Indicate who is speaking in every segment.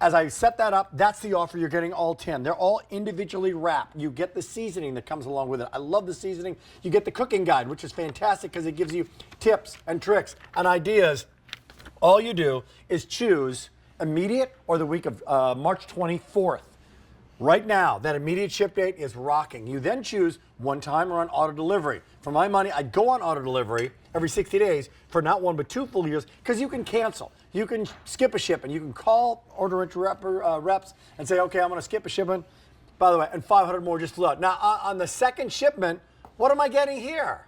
Speaker 1: as I set that up, that's the offer. You're getting all 10. They're all individually wrapped. You get the seasoning that comes along with it. I love the seasoning. You get the cooking guide, which is fantastic because it gives you tips and tricks and ideas. All you do is choose immediate or the week of March 24th. Right now, that immediate ship date is rocking. You then choose one time or on auto delivery. For my money, I'd go on auto delivery every 60 days for not 1 but 2 full years because you can cancel. You can skip a shipment. You can call order reps and say, okay, I'm going to skip a shipment. By the way, and 500 more just flew out. Now, on the second shipment, what am I getting here?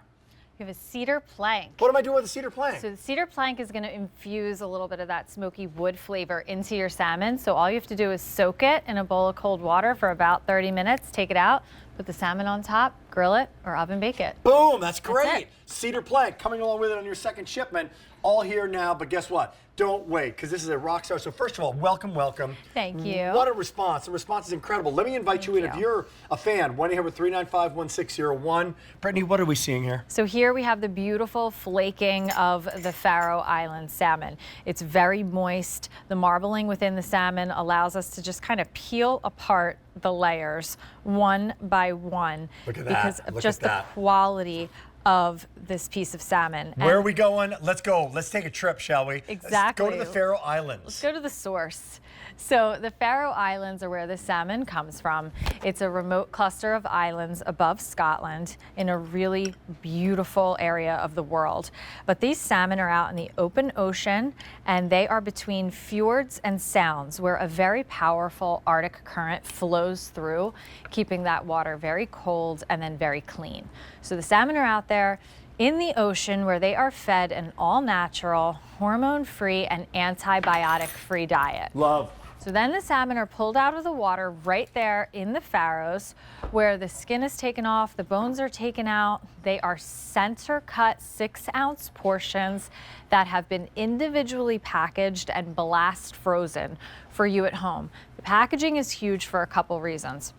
Speaker 2: You have a cedar plank.
Speaker 1: What am I doing with the cedar plank?
Speaker 2: So the cedar plank is going to infuse a little bit of that smoky wood flavor into your salmon. So all you have to do is soak it in a bowl of cold water for about 30 minutes, take it out, put the salmon on top, grill it, or oven bake it.
Speaker 1: Boom, that's great. Cedar plank coming along with it on your second shipment. All here now, but guess what? Don't wait, because this is a rock star. So first of all, welcome, welcome.
Speaker 2: Thank you.
Speaker 1: What a response. The response is incredible. Let me invite you in. If you're a fan, 1-800-395-1601. Brittany, what are we seeing here?
Speaker 2: So here we have the beautiful flaking of the Faroe Island salmon. It's very moist. The marbling within the salmon allows us to just kind of peel apart the layers one by one.
Speaker 1: Look at that.
Speaker 2: Because of
Speaker 1: Look
Speaker 2: just
Speaker 1: at
Speaker 2: the quality of this piece of salmon.
Speaker 1: Where are we going? Let's go. Let's take a trip, shall we?
Speaker 2: Exactly.
Speaker 1: Let's go to the Faroe Islands.
Speaker 2: Let's go to the source. So the Faroe Islands are where the salmon comes from. It's a remote cluster of islands above Scotland in a really beautiful area of the world. But these salmon are out in the open ocean, and they are between fjords and sounds where a very powerful Arctic current flows through, keeping that water very cold and then very clean. So the salmon are out there in the ocean where they are fed an all-natural, hormone-free, and antibiotic-free diet.
Speaker 1: Love.
Speaker 2: So then the salmon are pulled out of the water right there in the Faroes, where the skin is taken off, the bones are taken out. They are center-cut 6-ounce portions that have been individually packaged and blast frozen for you at home. The packaging is huge for a couple reasons.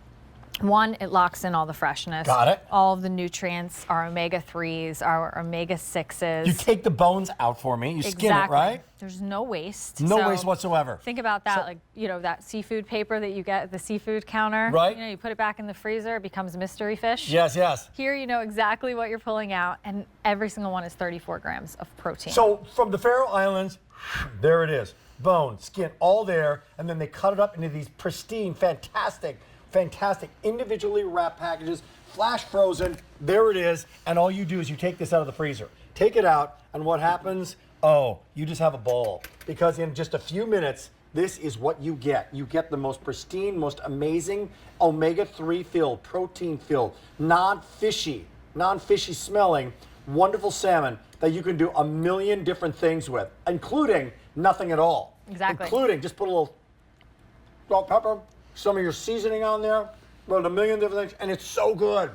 Speaker 2: One, it locks in all the freshness.
Speaker 1: Got it.
Speaker 2: All of the nutrients, our omega-3s, our omega-6s.
Speaker 1: You take the bones out for me. You skin it, right?
Speaker 2: There's no waste.
Speaker 1: No waste whatsoever.
Speaker 2: Think about that, like, you know, that seafood paper that you get at the seafood counter.
Speaker 1: Right.
Speaker 2: You know, you put it back in the freezer, it becomes mystery fish.
Speaker 1: Yes, yes.
Speaker 2: Here, you know exactly what you're pulling out, and every single one is 34 grams of protein.
Speaker 1: So from the Faroe Islands, there it is. Bone, skin, all there, and then they cut it up into these pristine, fantastic individually wrapped packages, flash frozen. There it is, and all you do is you take this out of the freezer. Take it out, and what happens? Oh, you just have a ball. Because in just a few minutes, this is what you get. You get the most pristine, most amazing omega-3 filled, protein filled, non-fishy smelling, wonderful salmon that you can do a million different things with, including nothing at all.
Speaker 2: Exactly.
Speaker 1: Including just put a little salt, pepper, some of your seasoning on there, about a million different things, and it's so good.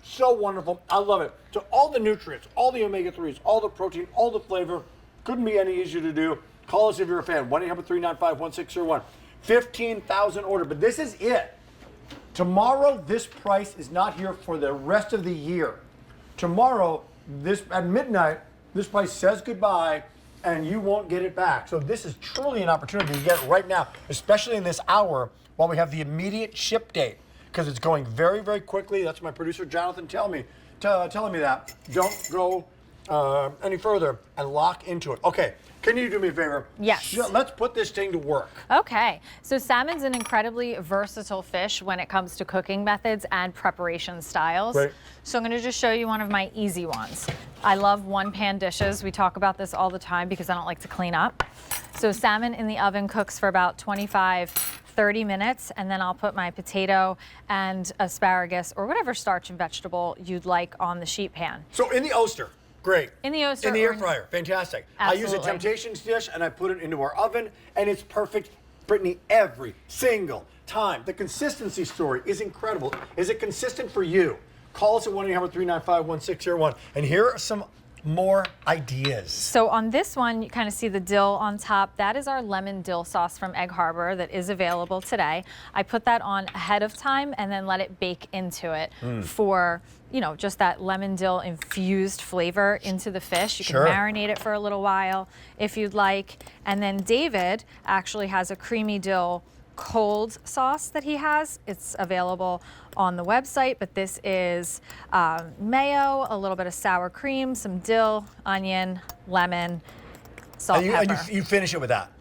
Speaker 1: So wonderful. I love it. So all the nutrients, all the omega-3s, all the protein, all the flavor, couldn't be any easier to do. Call us if you're a fan. 1-800-395-1601. 15,000 order, but this is it. Tomorrow, this price is not here for the rest of the year. Tomorrow, at midnight, this price says goodbye, and you won't get it back. So this is truly an opportunity to get it right now, especially in this hour while we have the immediate ship date, because it's going very, very quickly. That's my producer, Jonathan, telling me that. Don't go any further and lock into it. Okay, can you do me a favor?
Speaker 2: Yes.
Speaker 1: Let's put this thing to work.
Speaker 2: Okay, so salmon's an incredibly versatile fish when it comes to cooking methods and preparation styles.
Speaker 1: Right.
Speaker 2: So I'm going to just show you one of my easy ones. I love one-pan dishes. We talk about this all the time because I don't like to clean up. So salmon in the oven cooks for about 30 minutes, and then I'll put my potato and asparagus or whatever starch and vegetable you'd like on the sheet pan.
Speaker 1: So in the Oster. Great.
Speaker 2: In the Oster.
Speaker 1: In the air fryer. Fantastic.
Speaker 2: Absolutely.
Speaker 1: I use a Temptations dish and I put it into our oven and it's perfect, Brittany, every single time. The consistency story is incredible. Is it consistent for you? Call us at 1-800-395-1601. And here are some more ideas.
Speaker 2: So on this one, you kind of see the dill on top. That is our lemon dill sauce from Egg Harbor that is available today. I put that on ahead of time and then let it bake into it for, you know, just that lemon dill infused flavor into the fish. You can marinate it for a little while if you'd like. And then David actually has a creamy dill cold sauce that he has. It's available on the website, but this is mayo, a little bit of sour cream, some dill, onion, lemon, salt, pepper.
Speaker 1: And you finish it with that.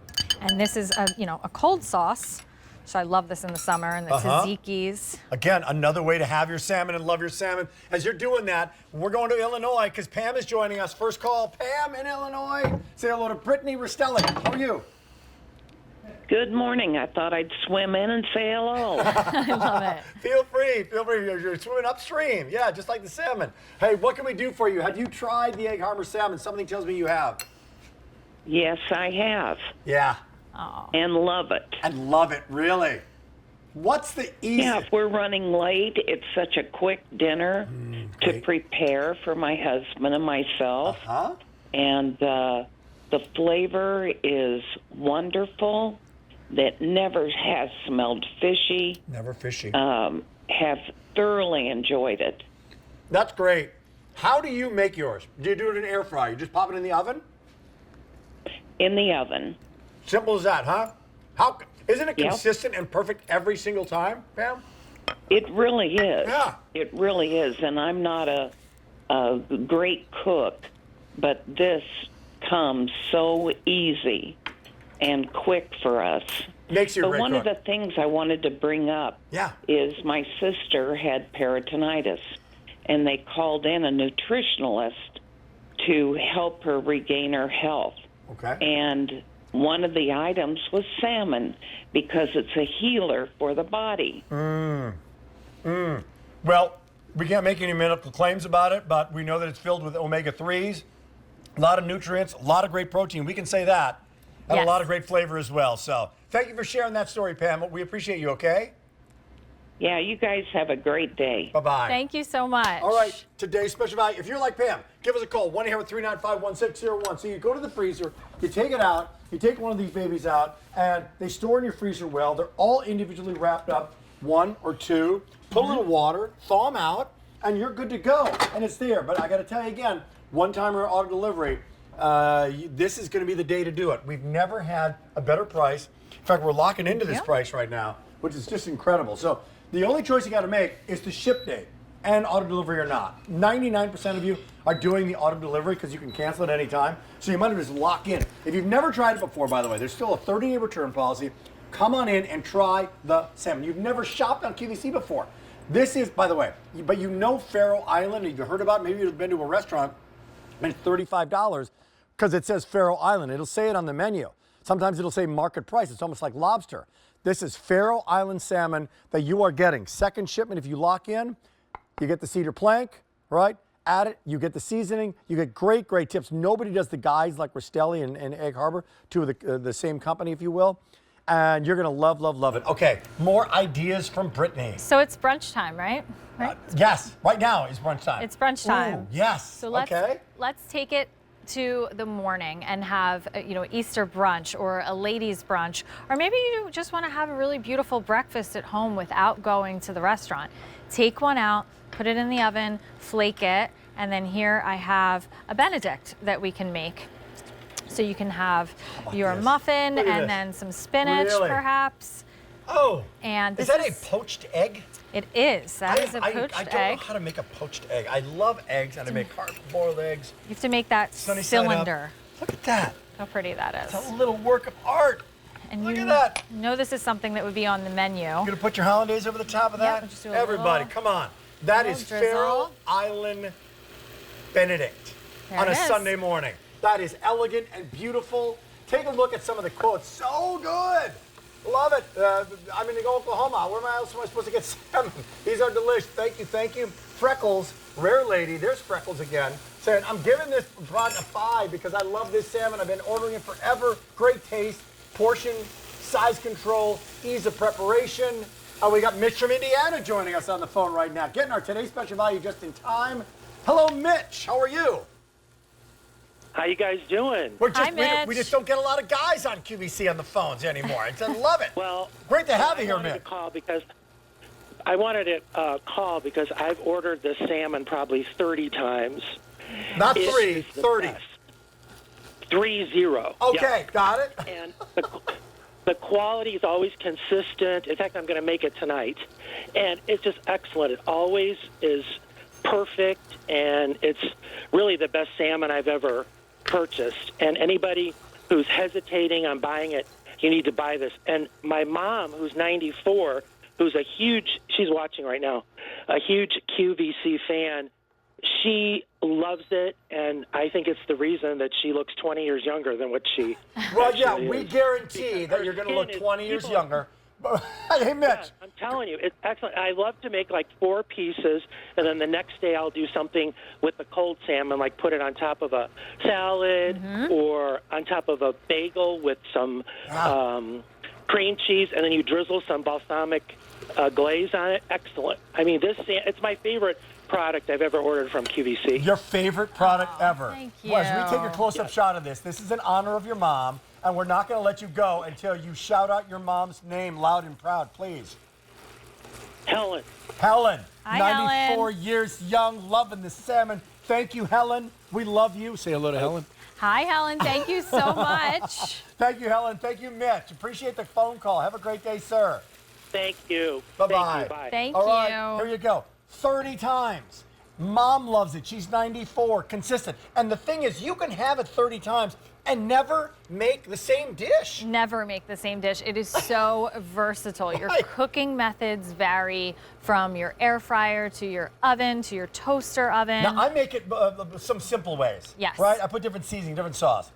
Speaker 2: And this is a, you know, a cold sauce. So I love this in the summer, and the tzatziki's.
Speaker 1: Again, another way to have your salmon and love your salmon. As you're doing that, we're going to Illinois because Pam is joining us. First call, Pam in Illinois. Say hello to Brittany Restelli. How are you?
Speaker 3: Good morning. I thought I'd swim in and say hello.
Speaker 2: I love it.
Speaker 1: Feel free. You're swimming upstream. Yeah, just like the salmon. Hey, what can we do for you? Have you tried the Egg Harbor salmon? Something tells me you have.
Speaker 3: Yes, I have.
Speaker 1: Yeah.
Speaker 2: Oh.
Speaker 3: And love it.
Speaker 1: And love it, really. What's the easiest?
Speaker 3: Yeah, if we're running late, it's such a quick dinner to prepare for my husband and myself. And the flavor is wonderful. That never has smelled fishy.
Speaker 1: Never fishy.
Speaker 3: Have thoroughly enjoyed it.
Speaker 1: That's great. How do you make yours? Do you do it in an air fryer? You just pop it in the oven?
Speaker 3: In the oven.
Speaker 1: Simple as that, huh? How isn't it consistent and perfect every single time, Pam?
Speaker 3: It really is.
Speaker 1: Yeah.
Speaker 3: It really is. And I'm not a great cook, but this comes so easy and quick for us.
Speaker 1: Makes you a
Speaker 3: But
Speaker 1: great
Speaker 3: one
Speaker 1: cook.
Speaker 3: of the things I wanted to bring up is my sister had peritonitis, and they called in a nutritionalist to help her regain her health.
Speaker 1: Okay.
Speaker 3: And one of the items was salmon because it's a healer for the body.
Speaker 1: Well, we can't make any medical claims about it, but we know that it's filled with omega-3s, a lot of nutrients, a lot of great protein. We can say that. And a lot of great flavor as well. So thank you for sharing that story, Pam. We appreciate you, okay?
Speaker 3: Yeah, you guys have a great day.
Speaker 1: Bye-bye.
Speaker 2: Thank you so much.
Speaker 1: All right, today's special value. If you're like Pam, give us a call, 1-800-395-1601. So you go to the freezer, you take it out, you take one of these babies out, and they store in your freezer well. They're all individually wrapped up, one or two. Put a little water, thaw them out, and you're good to go. And it's there. But I got to tell you again, one-timer auto delivery, this is going to be the day to do it. We've never had a better price. In fact, we're locking into this price right now, which is just incredible. So the only choice you got to make is the ship date and auto delivery or not. 99% of you are doing the auto delivery because you can cancel it any time. So you might as well just lock in. If you've never tried it before, by the way, there's still a 30-day return policy. Come on in and try the salmon. You've never shopped on QVC before. This is, by the way, but you know Faroe Island, you've heard about it, maybe you've been to a restaurant, and it's $35 because it says Faroe Island. It'll say it on the menu. Sometimes it'll say market price. It's almost like lobster. This is Faroe Island salmon that you are getting. Second shipment, if you lock in, you get the cedar plank, right? Add it, you get the seasoning, you get great, great tips. Nobody does the guides like Restelli and Egg Harbor, two of the same company, if you will. And you're gonna love, love, love it. Okay, more ideas from Brittany.
Speaker 2: So it's brunch time, right?
Speaker 1: Yes, right now is brunch time.
Speaker 2: It's brunch time.
Speaker 1: Ooh, yes,
Speaker 2: So let's take it to the morning and have Easter brunch or a ladies brunch, or maybe you just want to have a really beautiful breakfast at home without going to the restaurant. Take one out, put it in the oven, flake it, and then here I have a Benedict that we can make. So you can have your muffin and then some spinach perhaps.
Speaker 1: Oh,
Speaker 2: and
Speaker 1: is that a poached egg?
Speaker 2: It is. That is a poached egg.
Speaker 1: I don't know how to make a poached egg. I love eggs and I make hard-boiled eggs.
Speaker 2: You have to make that cylinder.
Speaker 1: Look at that.
Speaker 2: How pretty that is.
Speaker 1: It's a little work of art.
Speaker 2: And
Speaker 1: Look at that.
Speaker 2: You know this is something that would be on the menu.
Speaker 1: You're gonna put your hollandaise over the top of that?
Speaker 2: We'll just do
Speaker 1: Everybody, come on. That is
Speaker 2: drizzle.
Speaker 1: Faroe Island Benedict on a Sunday morning. That is elegant and beautiful. Take a look at some of the quotes. So good. Love it. I'm in Oklahoma. Where else am I supposed to get salmon? These are delicious. Thank you, thank you. Freckles, rare lady. There's Freckles again. Saying, I'm giving this product a 5 because I love this salmon. I've been ordering it forever. Great taste, portion, size control, ease of preparation. We got Mitch from Indiana joining us on the phone right now. Getting our today's special value just in time. Hello, Mitch. How are you?
Speaker 4: How you guys doing?
Speaker 2: Hi, Mitch.
Speaker 1: We just don't get a lot of guys on QVC on the phones anymore. I love it.
Speaker 4: Well,
Speaker 1: great to have you here, Mitch.
Speaker 4: I wanted to call because I've ordered this salmon probably 30 times.
Speaker 1: Not
Speaker 4: It
Speaker 1: 3,
Speaker 4: is the
Speaker 1: 30.
Speaker 4: best. 30.
Speaker 1: Okay, got it.
Speaker 4: And the quality is always consistent. In fact, I'm going to make it tonight. And it's just excellent. It always is perfect, and it's really the best salmon I've ever purchased. And anybody who's hesitating on buying it, you need to buy this. And my mom, who's 94, who's she's watching right now, a huge QVC fan, she loves it, and I think it's the reason that she looks 20 years younger than what she
Speaker 1: Well, yeah,
Speaker 4: actually
Speaker 1: we
Speaker 4: is.
Speaker 1: guarantee that you're going to look 20 years younger. Hey, Mitch.
Speaker 4: Yeah, I'm telling you, it's excellent. I love to make like 4 pieces, and then the next day I'll do something with the cold salmon, like put it on top of a salad or on top of a bagel with some cream cheese, and then you drizzle some balsamic glaze on it. Excellent. I mean, it's my favorite product I've ever ordered from QVC.
Speaker 1: Your favorite product ever.
Speaker 2: Thank you.
Speaker 1: Well, as we take a close-up shot of this, this is in honor of your mom, and we're not going to let you go until you shout out your mom's name loud and proud, please.
Speaker 4: Helen.
Speaker 1: Helen,
Speaker 2: Hi,
Speaker 1: 94
Speaker 2: Helen.
Speaker 1: years young, loving the salmon. Thank you, Helen. We love you. Say hello to Helen.
Speaker 2: Hi, Helen. Thank you so much.
Speaker 1: Thank you, Helen. Thank you, Mitch. Appreciate the phone call. Have a great day, sir.
Speaker 4: Thank you.
Speaker 1: Bye-bye.
Speaker 4: Thank you. Bye.
Speaker 2: Thank
Speaker 1: All
Speaker 2: you.
Speaker 1: right, here you go. 30 times. Mom loves it. She's 94, consistent. And the thing is, you can have it 30 times and never make the same dish.
Speaker 2: Never make the same dish. It is so versatile. Your
Speaker 1: Right.
Speaker 2: cooking methods vary from your air fryer to your oven to your toaster oven.
Speaker 1: Now, I make it some simple ways.
Speaker 2: Yes.
Speaker 1: Right? I put different seasoning, different sauce.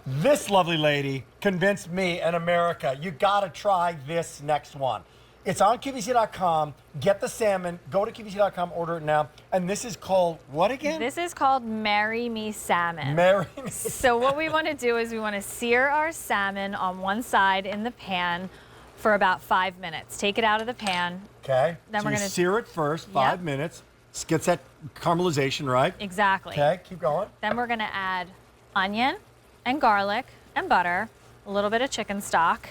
Speaker 1: This lovely lady convinced me and America, you got to try this next one. It's on QVC.com. Get the salmon. Go to QVC.com. Order it now. And this is called what again?
Speaker 2: This is called Marry Me Salmon.
Speaker 1: Marry Me.
Speaker 2: So what we want to do is we want to sear our salmon on one side in the pan for about 5 minutes. Take it out of the pan.
Speaker 1: Okay.
Speaker 2: Then
Speaker 1: so
Speaker 2: we're
Speaker 1: you
Speaker 2: gonna-
Speaker 1: sear it first, 5
Speaker 2: Yep.
Speaker 1: minutes. Gets that caramelization, right?
Speaker 2: Exactly.
Speaker 1: Okay, keep going.
Speaker 2: Then we're going to add onion and garlic and butter, a little bit of chicken stock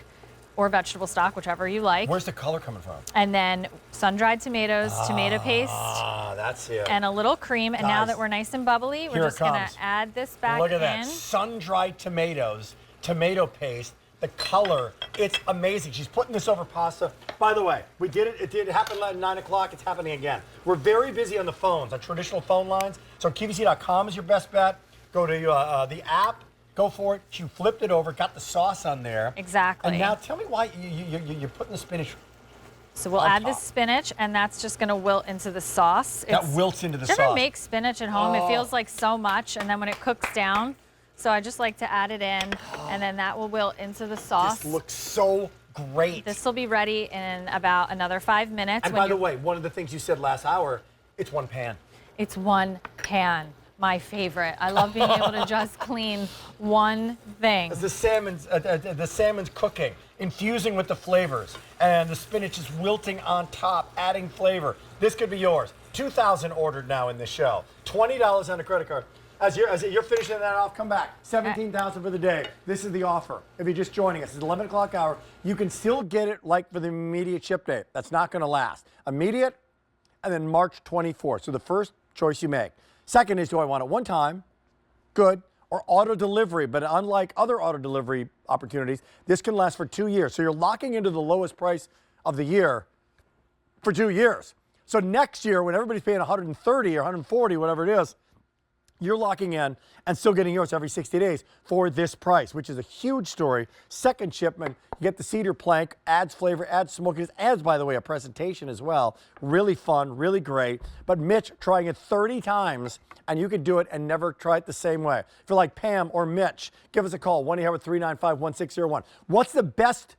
Speaker 2: or vegetable stock, whichever you like.
Speaker 1: Where's the color coming from?
Speaker 2: And then sun-dried tomatoes, tomato paste,
Speaker 1: Ah, that's it.
Speaker 2: and a little cream. And now
Speaker 1: Guys,
Speaker 2: that we're nice and bubbly, we're
Speaker 1: here it
Speaker 2: just going
Speaker 1: comes.
Speaker 2: to add this back
Speaker 1: Look at
Speaker 2: in.
Speaker 1: that. Sun-dried tomatoes, tomato paste, the color, it's amazing. She's putting this over pasta. By the way, we did it. It did happen at 9 o'clock. It's happening again. We're very busy on the phones, on traditional phone lines. So QVC.com is your best bet. Go to the app. Go for it. She flipped it over, got the sauce on there.
Speaker 2: Exactly.
Speaker 1: And now tell me why you're putting the spinach.
Speaker 2: So we'll
Speaker 1: on
Speaker 2: add the
Speaker 1: top.
Speaker 2: spinach, and that's just going to wilt into the sauce.
Speaker 1: That wilts into the
Speaker 2: Did you ever
Speaker 1: sauce.
Speaker 2: make spinach at home?
Speaker 1: Oh.
Speaker 2: It feels like so much, and then when it cooks down, so I just like to add it in, and then that will wilt into the sauce.
Speaker 1: This looks so great.
Speaker 2: This will be ready in about another 5 minutes.
Speaker 1: And by the way, one of the things you said last hour, it's one pan.
Speaker 2: It's one pan. My favorite. I love being able to just clean one thing.
Speaker 1: As the salmon's cooking, infusing with the flavors, and the spinach is wilting on top, adding flavor. This could be yours. 2,000 ordered now in this show. $20 on a credit card. As you're finishing that off, come back. 17,000 for the day. This is the offer. If you're just joining us, it's 11 o'clock hour. You can still get it like for the immediate ship date. That's not going to last. Immediate, and then March 24th. So the first choice you make. Second is, do I want it one time? Good. Or auto delivery. But unlike other auto delivery opportunities, this can last for 2 years. So you're locking into the lowest price of the year for 2 years. So next year, when everybody's paying 130 or 140, whatever it is, you're locking in and still getting yours every 60 days for this price, which is a huge story. Second shipment, you get the cedar plank, adds flavor, adds smokiness, adds, by the way, a presentation as well. Really fun, really great. But Mitch trying it 30 times, and you could do it and never try it the same way. If you're like Pam or Mitch, give us a call, 1-800-395-1601. What's the best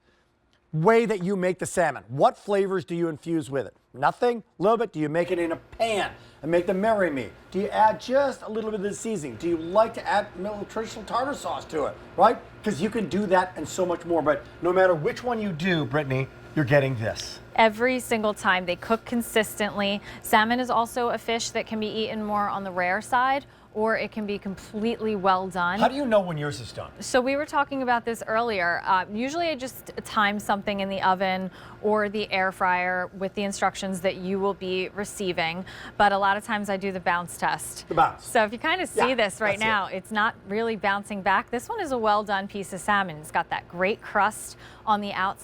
Speaker 1: way that you make the salmon? What flavors do you infuse with it? Nothing? A little bit? Do you make it in a pan and make the marry me? Do you add just a little bit of the seasoning? Do you like to add a little traditional tartar sauce to it, right? Because you can do that and so much more. But no matter which one you do, Brittany, you're getting this.
Speaker 2: Every single time. They cook consistently. Salmon is also a fish that can be eaten more on the rare side, or it can be completely well done.
Speaker 1: How do you know when yours is done?
Speaker 2: So we were talking about this earlier. Usually I just time something in the oven or the air fryer with the instructions that you will be receiving. But a lot of times I do the bounce test.
Speaker 1: The bounce.
Speaker 2: So if you kind of see
Speaker 1: Yeah,
Speaker 2: this right
Speaker 1: that's
Speaker 2: now, it's not really bouncing back. This one is a well done piece of salmon. It's got that great crust on the outside.